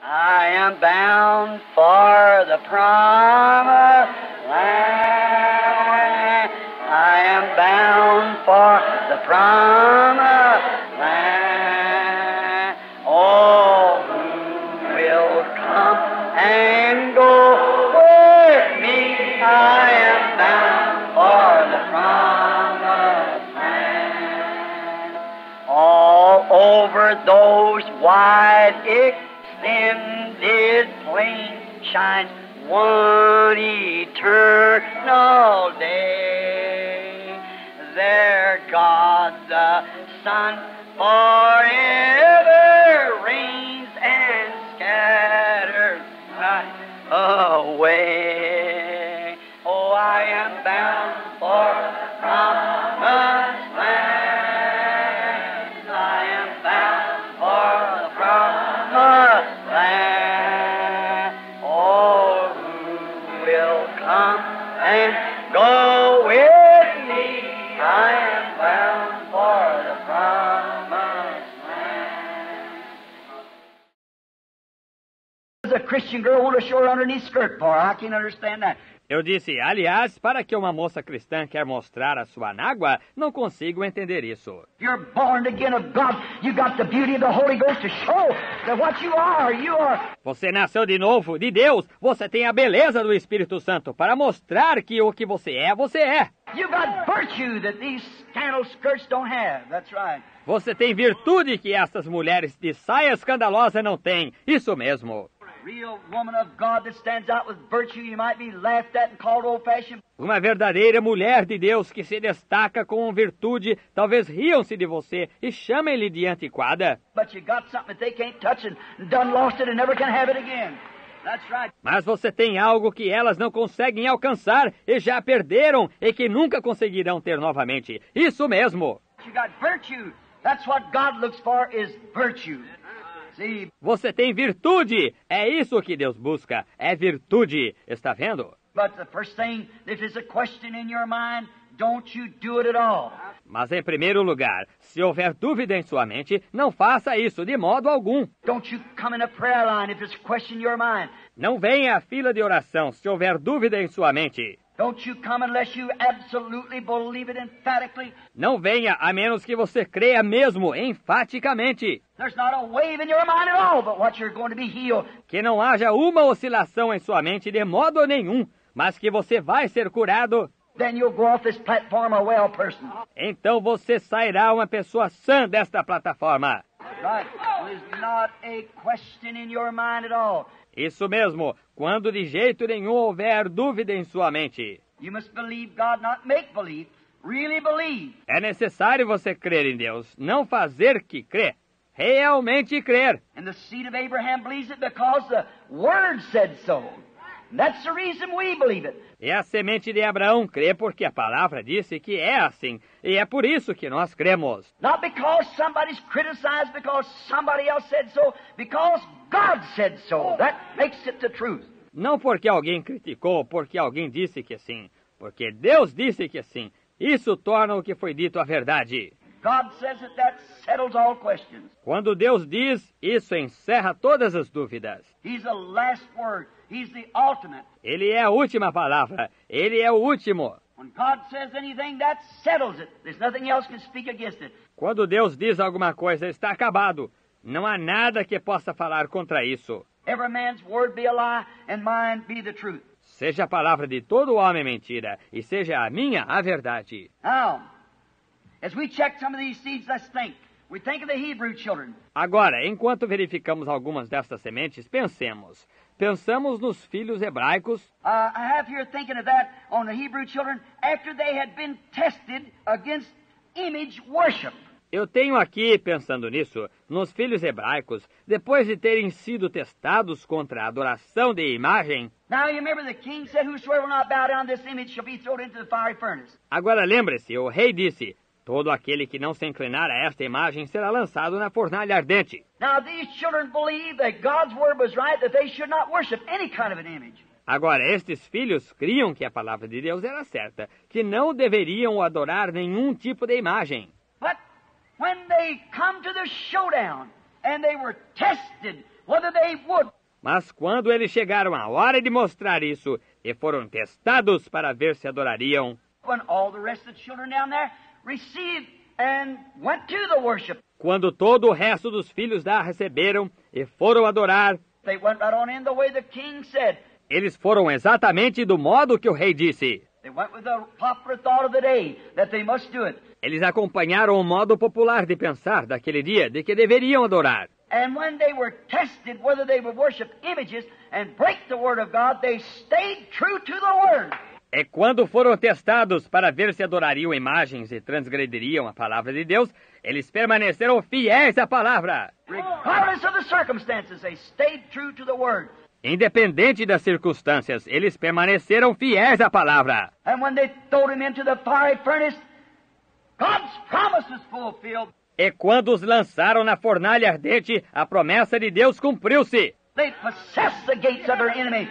I am bound for the promised land. I am bound for the promised land. Oh, who will come and go with me? I am bound for the promised land. All over those wide extended plains shines one eternal day. There God the Son forever reigns and scatters away. Oh, I am bound for the promised land. I am bound for the promised land. Oh, who will come and go with me? I am bound for the promised land. Does a Christian girl want to show her underneath skirt for? I can't understand that. Eu disse, aliás, para que uma moça cristã quer mostrar a sua nágua, não consigo entender isso. You're born again of God. You got the beauty of the Holy Ghost to show that what you are. Você nasceu de novo, de Deus. Você tem a beleza do Espírito Santo para mostrar que o que você é, você é. You got virtue that these scandal skirts don't have. That's right. Você tem virtude que essas mulheres de saia escandalosa não têm. Isso mesmo. Real woman of God that stands out with virtue, you might be laughed at and called old-fashioned. Uma verdadeira mulher de Deus que se destaca com virtude, talvez riam-se de você e chamem-lhe de antiquada. But you got something that they can't touch and done lost it and never can have it again. That's right. Mas você tem algo que elas não conseguem alcançar e já perderam e que nunca conseguirão ter novamente. Isso mesmo. You got virtue. That's what God looks for is virtue. See? Você tem virtude. É isso que Deus busca. É virtude. Está vendo? But the first thing, if there's a question in your mind, don't you do it at all. Mas em primeiro lugar, se houver dúvida em sua mente, não faça isso de modo algum. Don't you come in a prayer line if there's a question in your mind. Não venha à fila de oração se houver dúvida em sua mente. Don't you come unless you absolutely believe it emphatically. Não venha a menos que você creia mesmo, enfaticamente. There's not a wave in your mind at all, but what you're going to be healed. Que não haja uma oscilação em sua mente de modo nenhum, mas que você vai ser curado. Then you'll go off this platform a well person. Então você sairá uma pessoa sã desta plataforma. Right. There's not a question in your mind at all. Isso mesmo, quando de jeito nenhum houver dúvida em sua mente. You must believe God, not make believe. Really believe. É necessário você crer em Deus, não fazer que crê. Realmente crer. And the seed of Abraham believes it because the Word said so. And that's the reason we believe it. E a semente de Abraão crê porque a palavra disse que é assim. E é por isso que nós cremos. Not because somebody's criticized, because somebody else said so, because God said so. That makes it the truth. Não porque alguém criticou, porque alguém disse que sim. Porque Deus disse que sim. Isso torna o que foi dito a verdade. God says that settles all questions. Quando Deus diz, isso encerra todas as dúvidas. He's the last word. He's the ultimate. Ele é a última palavra. Ele é o último. When God says anything, that settles it. There's nothing else can speak against it. Quando Deus diz alguma coisa, está acabado. Não há nada que possa falar contra isso. Every man's word be a lie, and mine be the truth. Seja a palavra de todo homem mentira, e seja a minha a verdade. Now, as we check some of these seeds, let's think. We think of the Hebrew children. Agora, enquanto verificamos algumas destas sementes, pensemos. Pensamos nos filhos hebraicos. I have here thinking of that on the Hebrew children after they had been tested against image worship. Eu tenho aqui, pensando nisso, nos filhos hebraicos, depois de terem sido testados contra a adoração de imagem. Now you remember the king said, "Whosoever will not bow down to this image shall be thrown into the fiery furnace." Agora lembre-se, o rei disse, todo aquele que não se inclinar a esta imagem será lançado na fornalha ardente. Now these children believed that God's word was right, that they should not worship any kind of an image. Agora, estes filhos criam que a palavra de Deus era certa, que não deveriam adorar nenhum tipo de imagem. But when they come to the showdown and they were tested whether they would. Mas quando eles chegaram à hora de mostrar isso, e foram testados para ver se adorariam, When all the rest of the children down there received and went to the worship, quando todo o resto dos filhos da receberam e foram adorar, they went right on in the way the king said. eles foram exatamente do modo que o rei disse. They went with the popular thought of the day that they must do it. Eles acompanharam o modo popular de pensar daquele dia de que deveriam adorar. And when they were tested whether they would worship images and break the word of God, they stayed true to the word. E quando foram testados para ver se adorariam imagens e transgrediriam a palavra de Deus, eles permaneceram fiéis à palavra. Regardless of the circumstances, they stayed true to the word. Independente das circunstâncias, eles permaneceram fiéis à palavra. And when they threw him into the fiery furnace, God's promise was fulfilled. E quando os lançaram na fornalha ardente, a promessa de Deus cumpriu-se. They possessed the gates of their enemy.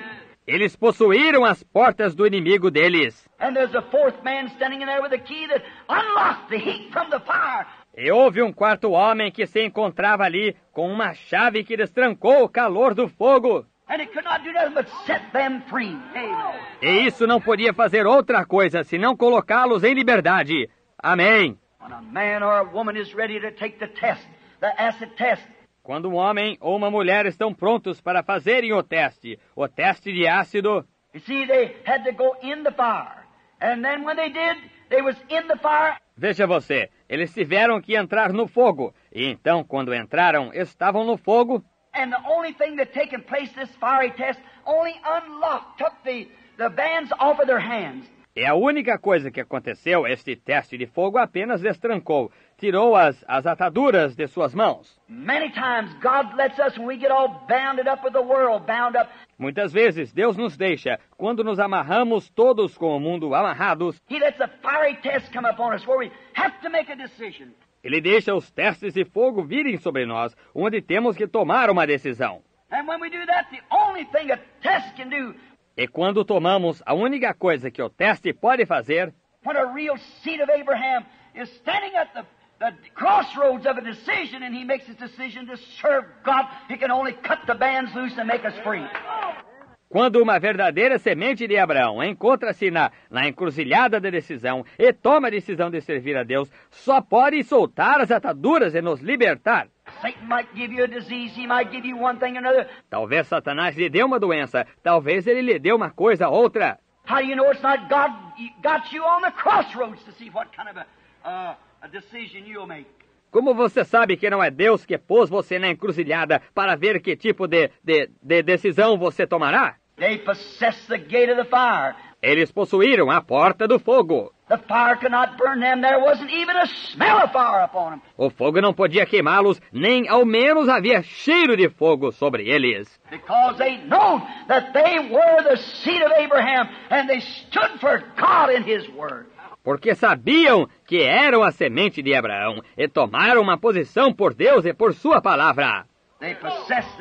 Eles possuíram as portas do inimigo deles. And there's a fourth man standing in there with a key that unlocked the heat from the fire. E houve um quarto homem que se encontrava ali com uma chave que destrancou o calor do fogo. And it could not do nothing but set them free. Amen. E isso não podia fazer outra coisa senão colocá-los em liberdade. Amém. When a man or a woman is ready to take the test, the acid test, Quando um homem ou uma mulher estão prontos para fazerem o teste de ácido, you see, they had to go in the fire. And then when they did, they was in the fire. veja você, eles tiveram que entrar no fogo. E então, quando entraram, estavam no fogo. And the only thing that taken place this fiery test only unlocked, took the bands off of their hands. E a única coisa que aconteceu, este teste de fogo apenas destrancou, tirou as ataduras de suas mãos. Many times God lets us, when we get all bounded up with the world, bound up, Muitas vezes Deus nos deixa, quando nos amarramos todos com o mundo amarrados, He lets a fiery test come upon us where we have to make a decision. Ele deixa os testes de fogo virem sobre nós, onde temos que tomar uma decisão. And when we do that, the only thing a test can do, E quando tomamos, a única coisa que o teste pode fazer, when a real seed of Abraham is standing at the crossroads of a decision and he makes his decision to serve God, he can only cut the bands loose and make us free. quando uma verdadeira semente de Abraão encontra-se na encruzilhada da decisão e toma a decisão de servir a Deus, só pode soltar as ataduras e nos libertar. Satan might give you a disease, he might give you one thing or another. Talvez Satanás lhe dê uma doença, talvez ele lhe dê uma coisa ou outra. How do you know it's not God got you on the crossroads to see what kind of a decision you'll make? Como você sabe que não é Deus que pôs você na encruzilhada para ver que tipo de decisão você tomará? They possessed the gate of the fire. Eles possuíram a porta do fogo. The fire could not burn them. There wasn't even a smell of fire upon them. O fogo não podia queimá-los, nem ao menos havia cheiro de fogo sobre eles. Because they know that they were the seed of Abraham and they stood for God in His Word. Porque sabiam que eram a semente de Abraão e tomaram uma posição por Deus e por sua palavra. They possessed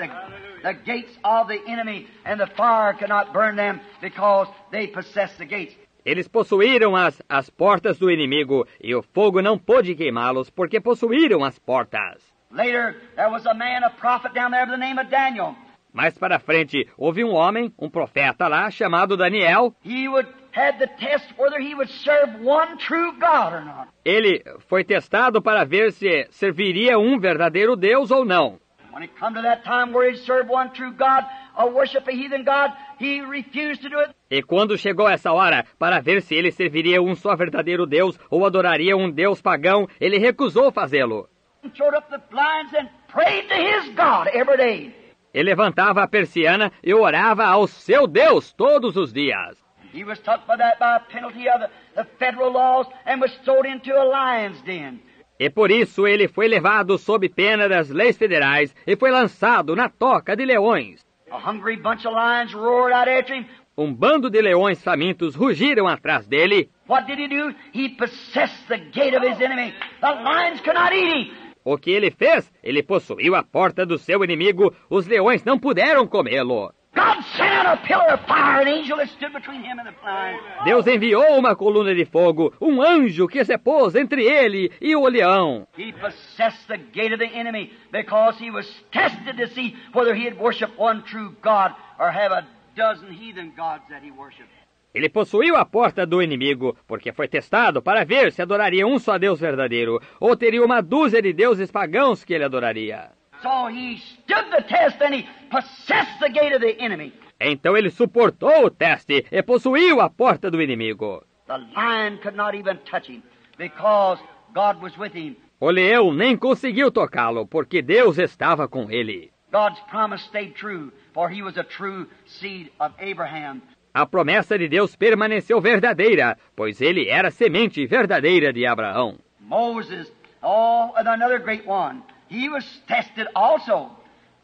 the gates of the enemy and the fire could not burn them because they possessed the gates. Eles possuíram as portas do inimigo e o fogo não pôde queimá-los porque possuíram as portas. Later, there was a man, a prophet down there by the name of Daniel. Mais para frente, houve um homem, um profeta lá, chamado Daniel. He had the test whether he would serve one true God or not. Ele foi testado para ver se serviria um verdadeiro Deus ou não. When it come to that time where he'd serve one true God or worship a heathen God, he refused to do it. E quando chegou essa hora, para ver se ele serviria um só verdadeiro Deus ou adoraria um Deus pagão, ele recusou fazê-lo. He throwed up the blinds and prayed to his God every day. Ele levantava a persiana e orava ao seu Deus todos os dias. He was took by that by a penalty of the federal laws and was thrown into a lion's den. E por isso ele foi levado sob pena das leis federais e foi lançado na toca de leões. A hungry bunch of lions roared out after him. Um bando de leões famintos rugiram atrás dele. What did he do? He possessed the gate of his enemy. The lions could not eat him. O que ele fez? Ele possuiu a porta do seu inimigo. Os leões não puderam comê-lo. God God sent out a pillar of fire, an angel that stood between him and the lion. Deus enviou uma coluna de fogo, um anjo que se pôs entre ele e o leão. He possessed the gate of the enemy because he was tested to see whether he'd worship one true God or have a dozen heathen gods that he worshiped. Ele possuiu a porta do inimigo, porque foi testado para ver se adoraria um só Deus verdadeiro, ou teria uma dúzia de deuses pagãos que ele adoraria. So he stood the test and he possessed the gate of the enemy. Então ele suportou o teste e possuiu a porta do inimigo. The lion could not even touch him because God was with him. O leão nem conseguiu tocá-lo, porque Deus estava com ele. God's promise stayed true, for he was a true seed of Abraham. A promessa de Deus permaneceu verdadeira, pois ele era semente verdadeira de Abraão. Moses, and another great one, he was tested also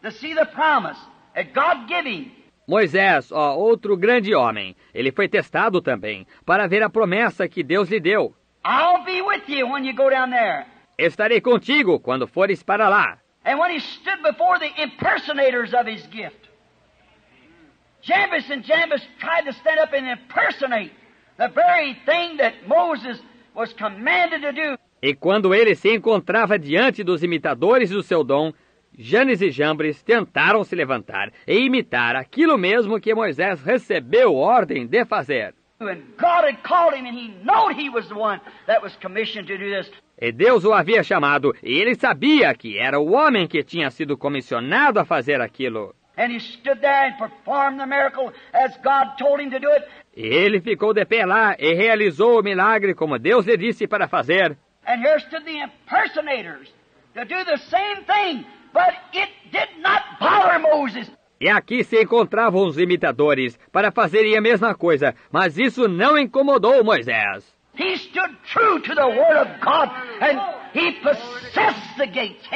to see the promise that God gave him. Moisés, outro grande homem, ele foi testado também, para ver a promessa que Deus lhe deu. I'll be with you when you go down there. Estarei contigo quando fores para lá. And when he stood before the impersonators of his gift, Jambres tried to stand up and impersonate the very thing that Moses was commanded to do. E quando ele se encontrava diante dos imitadores do seu dom, Janes e Jambres tentaram se levantar e imitar aquilo mesmo que Moisés recebeu ordem de fazer. And God had called him and he knew he was the one that was commissioned to do this. E Deus o havia chamado, e ele sabia que era o homem que tinha sido comissionado a fazer aquilo. And he stood there and performed the miracle as God told him to do it. E ele ficou de pé lá e realizou o milagre como Deus lhe disse para fazer. And here stood the impersonators to do the same thing, but it did not bother Moses. E aqui se encontravam os imitadores para fazerem a mesma coisa, mas isso não incomodou Moisés. He stood true to the Word of God, and he possessed the gates.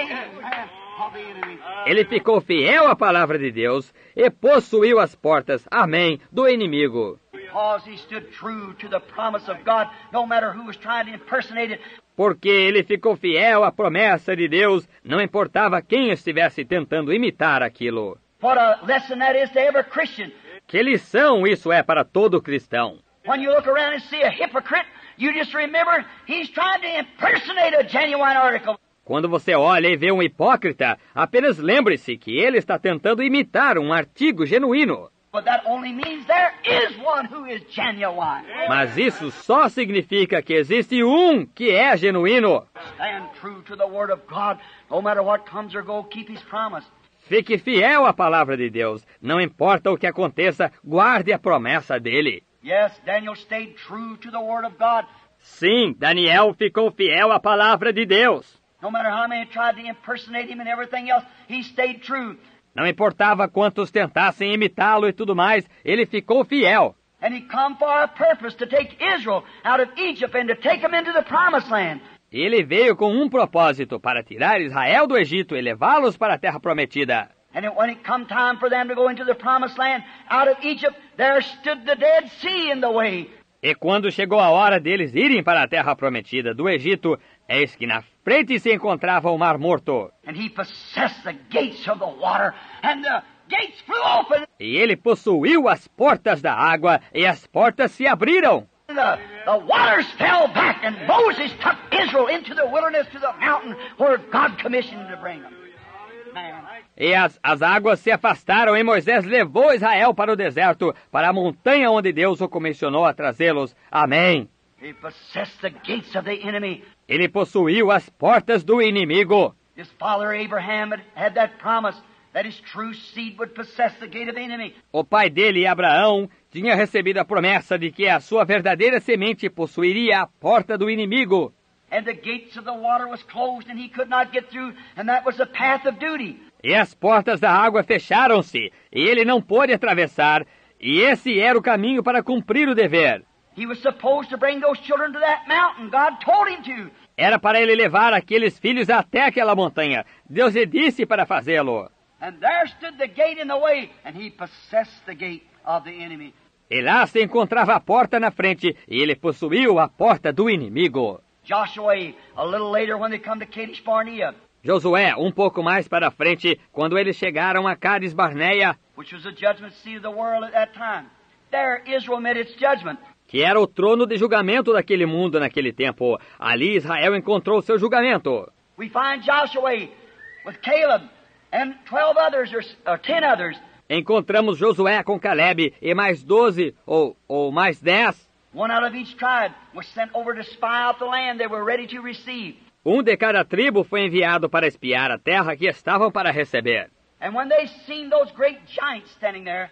Ele ficou fiel à palavra de Deus e possuiu as portas, amém, do inimigo. Because he stood true to the promise of God, no matter who was trying to impersonate it. Porque ele ficou fiel à promessa de Deus, não importava quem estivesse tentando imitar aquilo. What a lesson that is to every Christian. Que lição isso é para todo cristão. When you look around and see a hypocrite, you just remember he's trying to impersonate a genuine article. Quando você olha e vê um hipócrita, apenas lembre-se que ele está tentando imitar um artigo genuíno. But that only means there is one who is genuine. Mas isso só significa que existe um que é genuíno. Stand true to the Word of God. No matter what comes or go, keep His promise. Fique fiel à palavra de Deus. Não importa o que aconteça, guarde a promessa dele. Yes, Daniel stayed true to the Word of God. Sim, Daniel ficou fiel à palavra de Deus. No matter how many tried to impersonate him and everything else, he stayed true. Não importava quantos tentassem imitá-lo e tudo mais, ele ficou fiel. And he come for a purpose to take Israel out of Egypt and to take them into the promised land. Ele veio com um propósito, para tirar Israel do Egito e levá-los para a terra prometida. And when it come time for them to go into the promised land out of Egypt, there stood the Dead Sea in the way. E quando chegou a hora deles irem para a terra prometida do Egito, eis que na frente se encontrava o Mar Morto. And he possessed the gates of the water, and the gates flew open. E ele possuiu as portas da água, e as portas se abriram. The waters fell back, and Moses took Israel into the wilderness to the mountain where God commissioned him to bring them. Man. E as águas se afastaram, e Moisés levou Israel para o deserto, para a montanha onde Deus o comissionou a trazê-los. Amém. He possessed the gates of the enemy. Ele possuiu as portas do inimigo. His father Abraham had that promise that his true seed would possess the gate of the enemy. O pai dele, Abraão, tinha recebido a promessa de que a sua verdadeira semente possuiria a porta do inimigo. And the gates of the water was closed and he could not get through, and that was the path of duty. E as portas da água fecharam-se, e ele não pôde atravessar, e esse era o caminho para cumprir o dever. He was supposed to bring those children to that mountain. God told him to. Era para ele levar aqueles filhos até aquela montanha. Deus lhe disse para fazê-lo. And there stood the gate in the way, and he possessed the gate of the enemy. E lá se encontrava a porta na frente, e ele possuiu a porta do inimigo. Joshua, a little later when they come to Kadesh Barnea. Josué, um pouco mais para frente, quando eles chegaram a Cades Barneia, which was the judgment seat of the world at that time. There Israel met its judgment. que era o trono de julgamento daquele mundo naquele tempo. Ali Israel encontrou seu julgamento. We find Joshua with Caleb and 12 others or 10 others. Encontramos Josué com Caleb e mais 12 ou mais 10. One out of each tribe was sent over to spy out the land they were ready to receive. Um de cada tribo foi enviado para espiar a terra que estavam para receber. And when they seen those great giants standing there,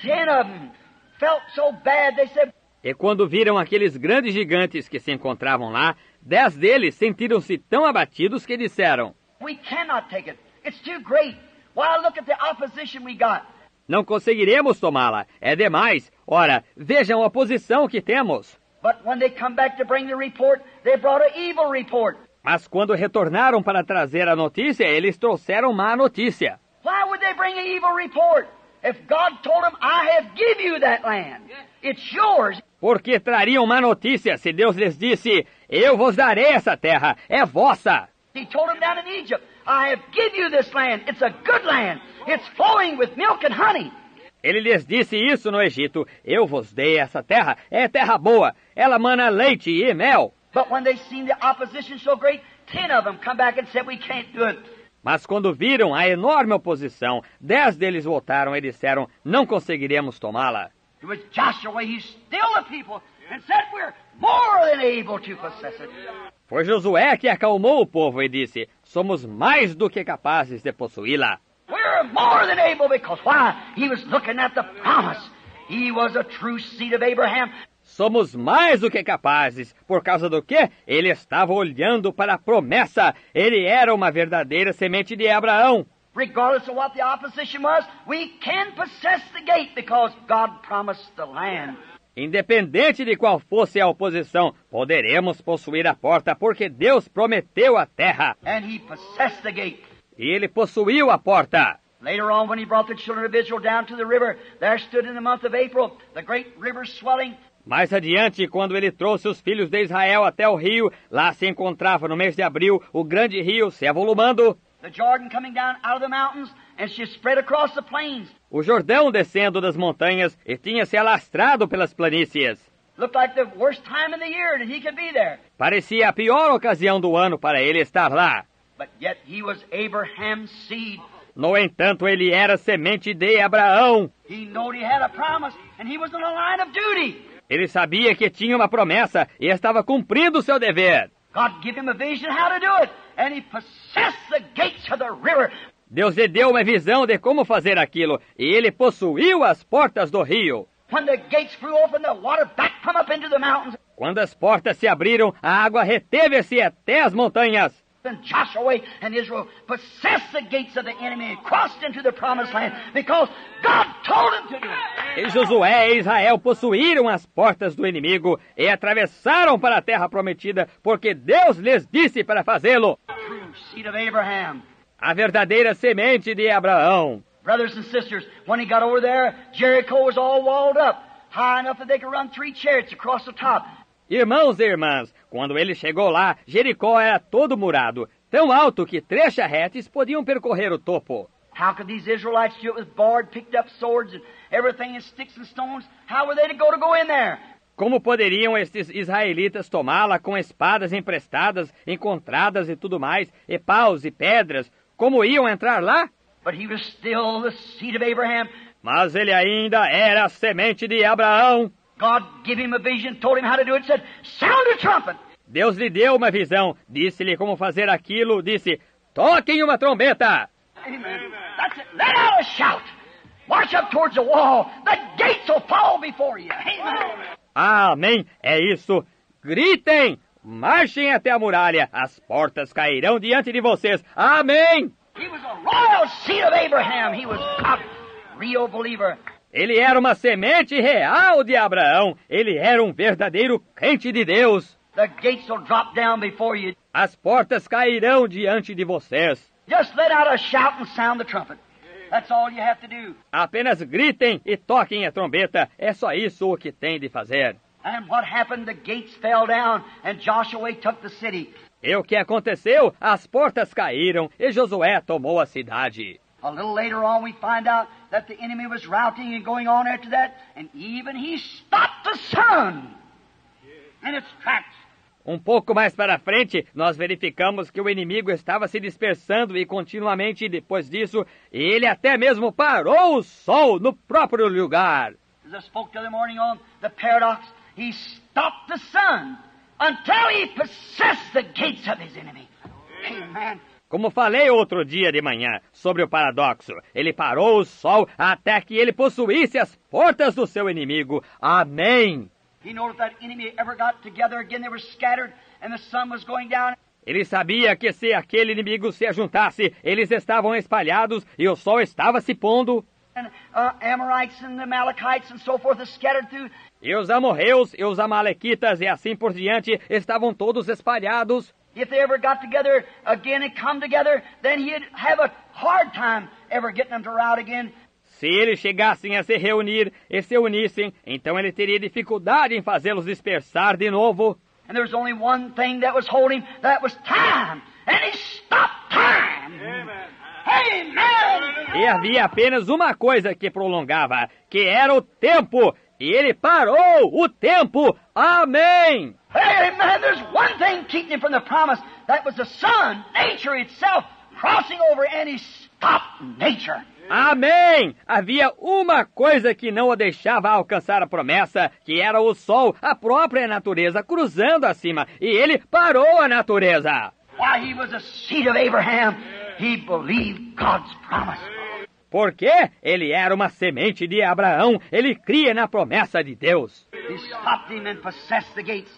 10 of them felt so bad they said, E quando viram aqueles grandes gigantes que se encontravam lá, 10 deles sentiram-se tão abatidos que disseram: we cannot take it. It's too great. Why, look at the opposition we got. não conseguiremos tomá-la, é demais. Ora, vejam a oposição que temos. But when they come back to bring the report, they brought an evil report. Mas quando retornaram para trazer a notícia, eles trouxeram má notícia. Why would they bring an evil report? If God told them, I have give you that land. It's yours. Porque trariam má notícia se Deus lhes disse: eu vos darei essa terra, é vossa. He told them down in Egypt, I have give you this land. It's a good land. It's flowing with milk and honey. Ele lhes disse isso no Egito: eu vos dei essa terra, é terra boa, ela mana leite e mel. But when they seen the opposition so great, 10 of them come back and said, we can't do it. Mas quando viram a enorme oposição, 10 deles voltaram e disseram: não conseguiremos tomá-la. It was Joshua, he stilled the people and said, we're more than able to possess it. Foi Josué que acalmou o povo e disse: somos mais do que capazes de possuí-la. We're more than able because why? He was looking at the promise. He was a true seed of Abraham. Somos mais do que capazes. Por causa do quê? Ele estava olhando para a promessa. Ele era uma verdadeira semente de Abraão. Regardless of what the opposition was, we can possess the gate because God promised the land. Independente de qual fosse a oposição, poderemos possuir a porta porque Deus prometeu a terra. And he possessed the gate. E ele possuiu a porta. Later on, when he brought the children of Israel down to the river, there stood in the month of April the great river swelling. Mais adiante, quando ele trouxe os filhos de Israel até o rio, lá se encontrava no mês de abril o grande rio se avolumando. The Jordan coming down out of the mountains and she spread across the plains. O Jordão descendo das montanhas e tinha se alastrado pelas planícies. Looked like the worst time in the year that he could be there. Parecia a pior ocasião do ano para ele estar lá. But yet he was Abraham's seed. No entanto, ele era semente de Abraão. He knew he had a promise and he was on a line of duty. Ele sabia que tinha uma promessa e estava cumprindo o seu dever. God gave him a vision how to do it, and he possessed the gates of the river. Deus lhe deu uma visão de como fazer aquilo, e ele possuiu as portas do rio. When the gates flew open, the water back come up into the mountains. Quando as portas se abriram, a água reteve-se até as montanhas. And Joshua and Israel possessed the gates of the enemy and crossed into the promised land because God told them to do it. E Josué e Israel possuíram as portas do inimigo e atravessaram para a terra prometida, porque Deus lhes disse para fazê-lo. True seed of Abraham. A verdadeira semente de Abraão. Brothers and sisters, when he got over there, Jericho was all walled up, high enough that they could run 3 chariots across the top. Irmãos e irmãs, quando ele chegou lá, Jericó era todo murado, tão alto que 3 charretes podiam percorrer o topo. How could these Israelites do it with board, picked up swords and everything in sticks and stones? How were they to go in there? Como poderiam estes israelitas tomá-la com espadas emprestadas, encontradas e tudo mais, e paus e pedras? Como iam entrar lá? But he was still the seed of Abraham. Mas ele ainda era a semente de Abraão. God gave him a vision, told him how to do it, said, sound a trumpet. Deus lhe deu uma visão, disse-lhe como fazer aquilo, disse: toquem uma trombeta. Amen. That's it. Let out a shout. March up towards the wall. The gates will fall before you. Amen. Amém. É isso. Gritem. Marchem até a muralha. As portas cairão diante de vocês. Amém. He was a royal seed of Abraham. He was a real believer. Ele era uma semente real de Abraão. Ele era um verdadeiro crente de Deus. The gates will drop down before you. As portas cairão diante de vocês. Just let out a shout and sound the trumpet. That's all you have to do. Apenas gritem e toquem a trombeta. É só isso o que tem de fazer. And what happened? The gates fell down and Joshua took the city. E o que aconteceu? As portas caíram e Josué tomou a cidade. A little later on, we find out that the enemy was routing and going on after that, and even he stopped the sun in its tracks. Um pouco mais para frente, nós verificamos que o inimigo estava se dispersando e continuamente depois disso, ele até mesmo parou o sol no próprio lugar. As I spoke the other morning on the paradox, he stopped the sun until he possessed the gates of his enemy. Amen. Como falei outro dia de manhã sobre o paradoxo, ele parou o sol até que ele possuísse as portas do seu inimigo. Amém. Ele sabia que se aquele inimigo se ajuntasse, eles estavam espalhados e o sol estava se pondo. E os amorreus e os amalequitas e assim por diante estavam todos espalhados. If they ever got together again and come together, then he'd have a hard time ever getting them to rout again. Se eles chegassem a se reunir e se unissem, então ele teria dificuldade em fazê-los dispersar de novo. And there was only one thing that was holding, that was time. And he stopped time. Amen. Amen. E havia apenas uma coisa que prolongava, que era o tempo. E ele parou o tempo. Amém! Amen! There's one thing keeping him from the promise. That was the sun, nature itself, crossing over, and he stopped nature. Amém! Havia uma coisa que não o deixava alcançar a promessa, que era o sol, a própria natureza, cruzando acima. E ele parou a natureza. Why, he was a seed of Abraham. He believed God's promise. Porque ele era uma semente de Abraão, ele cria na promessa de Deus.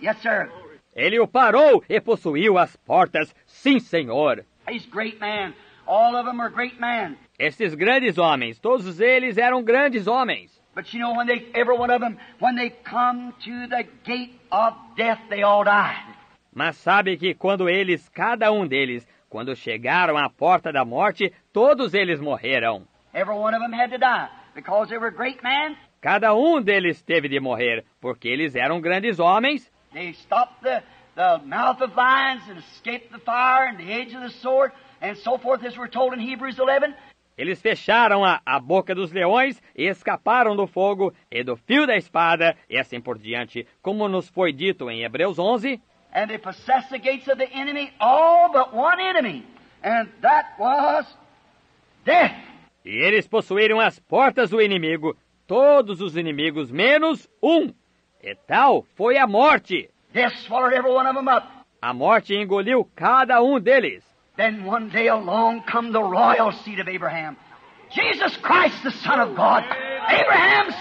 Yes, sir. Ele o parou e possuiu as portas. Sim, Senhor. Esses grandes homens, todos eles eram grandes homens. But you know, every one of them, when they come to the gate of death, they all died. Mas sabe que quando eles, cada um deles, quando chegaram à porta da morte, todos eles morreram. Every one of them had to die because they were great men. Cada um deles teve de morrer porque eles eram grandes homens. They stopped the mouth of lions and escaped the fire and the edge of the sword and so forth, as we're told in Hebrews 11. Eles fecharam a boca dos leões e escaparam do fogo e do fio da espada e assim por diante, como nos foi dito em Hebreus 11. And they possessed the gates of the enemy, all but one enemy, and that was death. E eles possuíram as portas do inimigo, todos os inimigos, menos um. E tal foi a morte. Death swallowed every one of them up. A morte engoliu cada um deles. Then one day along come the royal seed of Abraham. Jesus Christ, the Son of God. Abraham's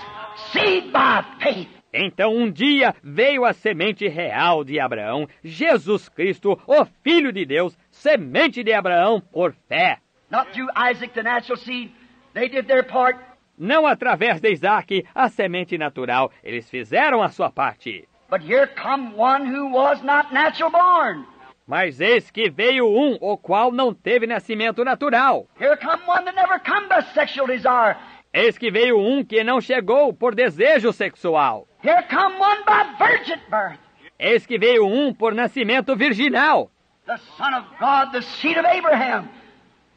seed by faith. Então um dia veio a semente real de Abraão, Jesus Cristo, o Filho de Deus, semente de Abraão por fé. Not through Isaac, the natural seed. They did their part. Não através de Isaac, a semente natural. Eles fizeram a sua parte. But here come one who was not natural born. Mas eis que veio um, o qual não teve nascimento natural. Here come one that never come by sexual desire. Eis que veio um que não chegou por desejo sexual. Here come one by virgin birth. Eis que veio um por nascimento virginal. The Son of God, the seed of Abraham.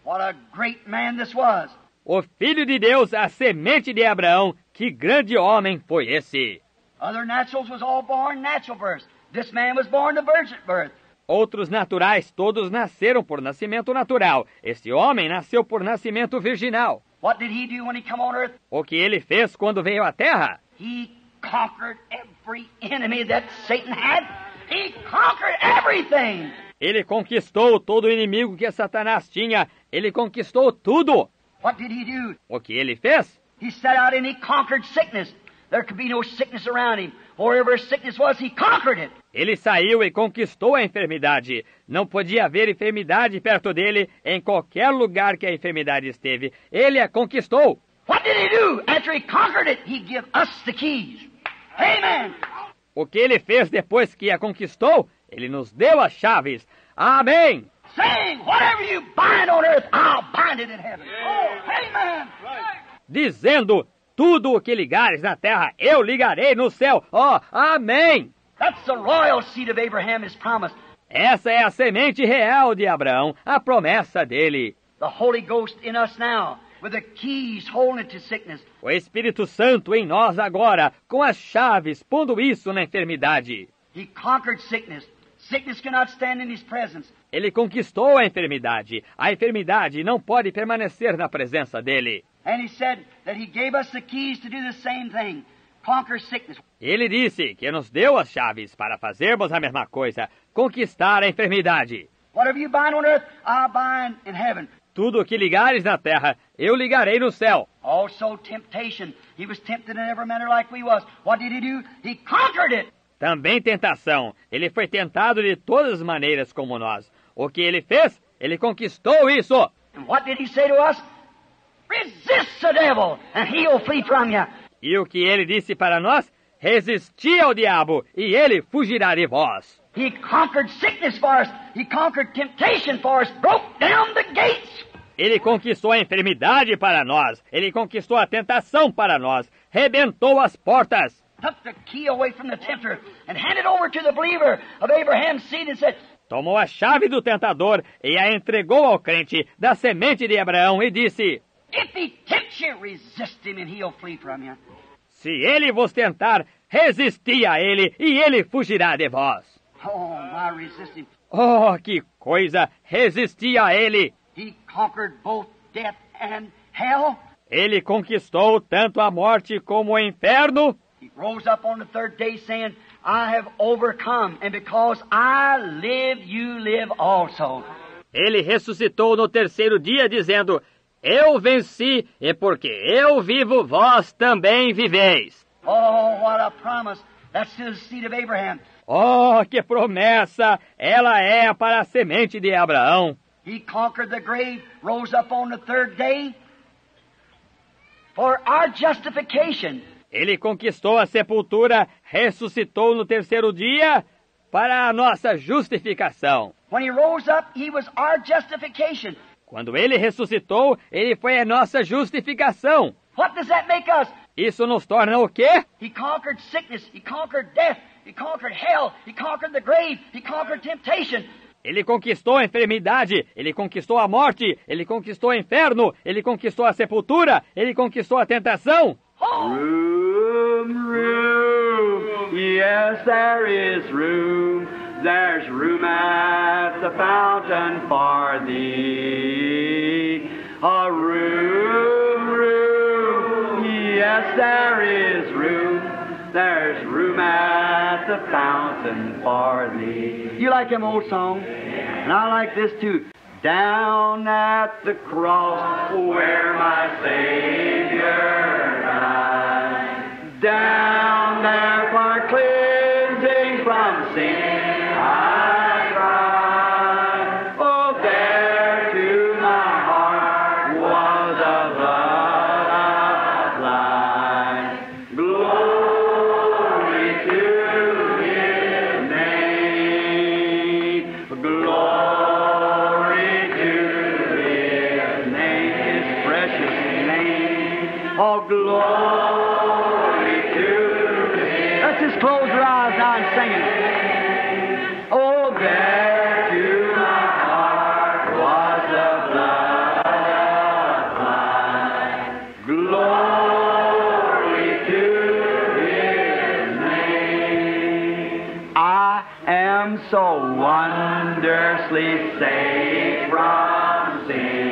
What a great man this was. O Filho de Deus, a semente de Abraão. Que grande homem foi esse. Other naturals was all born natural birth. This man was born to virgin birth. Outros naturais, todos nasceram por nascimento natural. Este homem nasceu por nascimento virginal. What did he do when he come on earth? O que ele fez quando veio à Terra? He conquered every enemy that Satan had. He conquered everything. Ele conquistou todo o inimigo que Satanás tinha. Ele conquistou tudo. What did he do? O que ele fez? He set out and he conquered sickness. There could be no sickness around him. Wherever sickness was, he conquered it. Ele saiu e conquistou a enfermidade. Não podia haver enfermidade perto dele. Em qualquer lugar que a enfermidade esteve, ele a conquistou. What did he do? After he conquered it, he gave us the keys. Amen. O que ele fez depois que a conquistou? Ele nos deu as chaves. Amém. Saying, whatever you bind on earth, I'll bind it in heaven. Oh, amen. Dizendo, tudo o que ligares na terra, eu ligarei no céu. Oh, amém. That's the royal seed of Abraham, his promise. Essa é a semente real de Abraão, a promessa dele. The Holy Ghost in us now, with the keys holding it to sickness. O Espírito Santo em nós agora, com as chaves, pondo isso na enfermidade. He conquered sickness. Sickness cannot stand in His presence. Ele conquistou a enfermidade. A enfermidade não pode permanecer na presença dele. And He said that He gave us the keys to do the same thing. Conquer sickness. Ele disse que nos deu as chaves para fazermos a mesma coisa, conquistar a enfermidade. Whatever you bind on earth, I'll bind in heaven. Tudo o que ligares na terra, eu ligarei no céu. Also temptation. He was tempted in every manner like we was. What did He do? He conquered it. Também tentação. Ele foi tentado de todas as maneiras como nós. O que ele fez? Ele conquistou isso. And what did He say to us? Resist the devil, and he'll flee from you. E o que ele disse para nós? Resisti ao diabo, e ele fugirá de vós. He conquered sickness for us. He conquered temptation for us. Broke down the gates. Ele conquistou a enfermidade para nós. Ele conquistou a tentação para nós. Rebentou as portas. Took the key away from the tempter and handed over to the believer of Abraham's seed and said, Tomou a chave do tentador e a entregou ao crente da semente de Abraão e disse: If he tempts you, resist him and he'll flee from you. Se ele vos tentar, resisti a ele e ele fugirá de vós. Oh, my resisting. Oh, que coisa! Resisti a ele. He conquered both death and hell. Ele conquistou tanto a morte como o inferno. He rose up on the third day saying, I have overcome, and because I live, you live also. Ele ressuscitou no terceiro dia dizendo: Eu venci, e porque eu vivo, vós também viveis. Oh, what a promise. That's to the seed of Abraham. Oh, que promessa! Ela é para a semente de Abraão. He conquered the grave, rose up on the third day for our justification. Ele conquistou a sepultura, ressuscitou no terceiro dia para a nossa justificação. When he rose up, he was our justification. Quando ele ressuscitou, ele foi a nossa justificação. What does that make us? Isso nos torna o quê? He conquered sickness, he conquered death, he conquered hell, he conquered the grave, he conquered temptation. Ele conquistou a enfermidade, ele conquistou a morte, ele conquistou o inferno, ele conquistou a sepultura, ele conquistou a tentação. Room, room, yes, there is room. There's room at the fountain for thee. A room, room, yes, there is room. There's room at the fountain for thee. You like them old songs? And I like this too. Down at the cross where my Savior died. Down there for cleansing from sin I cried. Oh, there to my heart was a blood applied. Glory to His name. Glory to His name, His precious name. Oh, glory to His. Let's just close our eyes now and sing it. Oh, there to my heart was the blood applied. Glory to His name. I am so wondrously saved from sin.